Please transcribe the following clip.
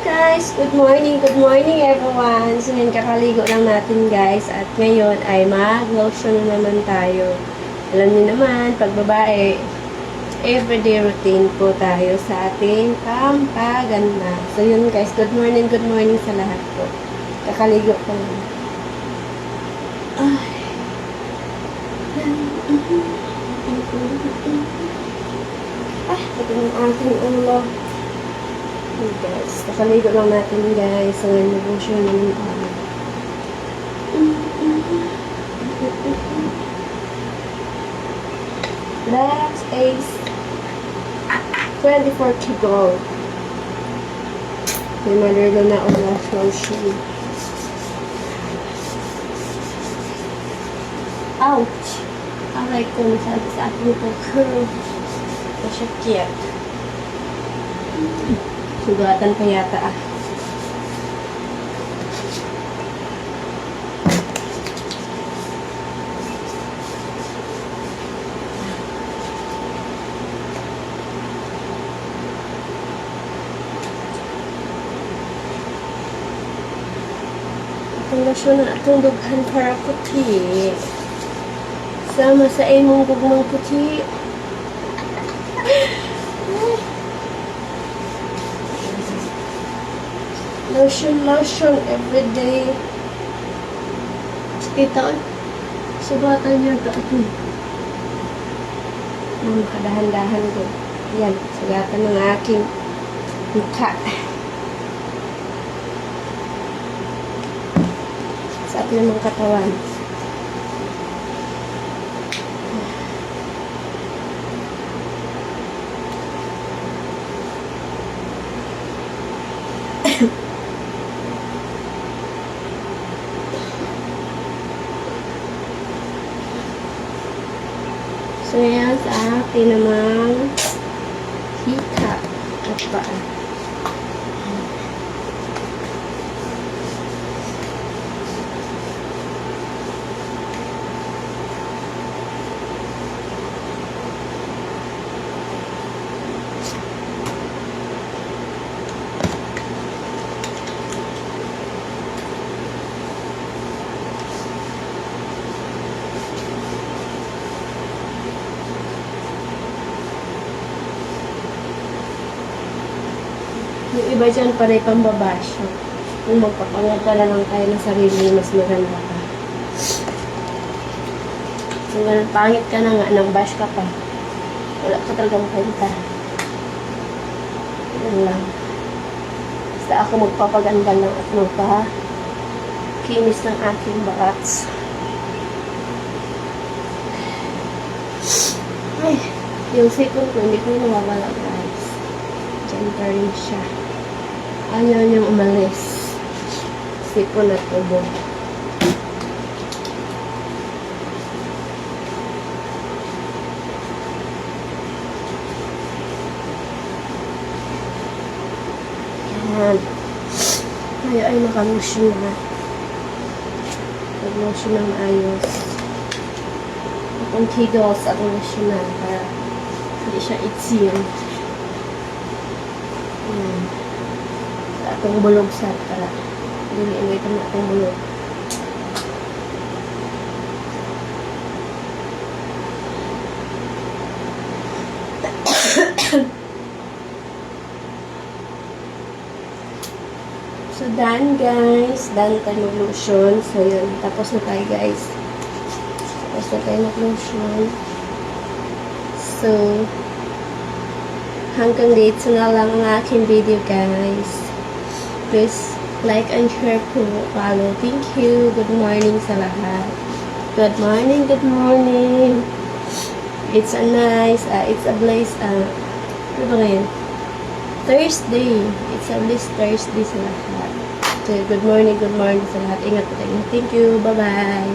Good morning everyone. So ngayon kakaligo lang natin guys at ngayon ay mag-lotion na naman tayo. Alam niyo naman, pag babae, everyday routine po tayo sa ating pampaganda. So yun guys, good morning sa lahat po. Kakaligo ko lang. Ay. Ito yung ating ulo. Okay guys, nakaligo lang natin guys. So ngayon mag-lotion naman tayo. Black Ace 24 to go. May malirgo na ang lash lotion. Ouch! Aray ko, masabi sa ating ito curve. Masyakit. Sugatan pa yata ah. Itong lasyon na itong dughan para puti. Sama sa imong gugmang puti. Lotion everyday. Kita sugatan niya ito. Kadahan-dahan ko. Yan, sugatan ng aking mukha. Sa ating mga katawan. So, yan sa akin namang hika at paa. Yung iba dyan panay pambabasyo. Kung magpapangata lang tayo ng sarili, mas maganda ka. Kung ganun, pangit ka na nga, nang bash ka pa. Wala ka talagang kwenta. Yan lang. Basta ako magpapaganda lang at magpakinis ng aking bats. Ay, yung sipon ko, hindi ko nawawala guys. Diyan pa rin siya. Ayaw niyang umalis. Sipon at ubo. Yan. Ayaw ay nakalusyon na. Nag-lotion ng ayos. Itong Kegels at lusyon na para hindi siya itsin. Itong bulog sa para dili ito na itong bulog. So done guys, done tayo mag-lotion. So yun, tapos na tayo guys. Tapos na tayo mag-lotion. So hanggang dito na lang ang aking video guys. Please like and share po. Follow. Thank you. Good morning sa lahat. Good morning. It's a nice, it's a blessed, ano ba yun? Thursday. It's a blessed Thursday sa lahat. So, good morning sa lahat. Ingat po tayo. Thank you. Bye-bye.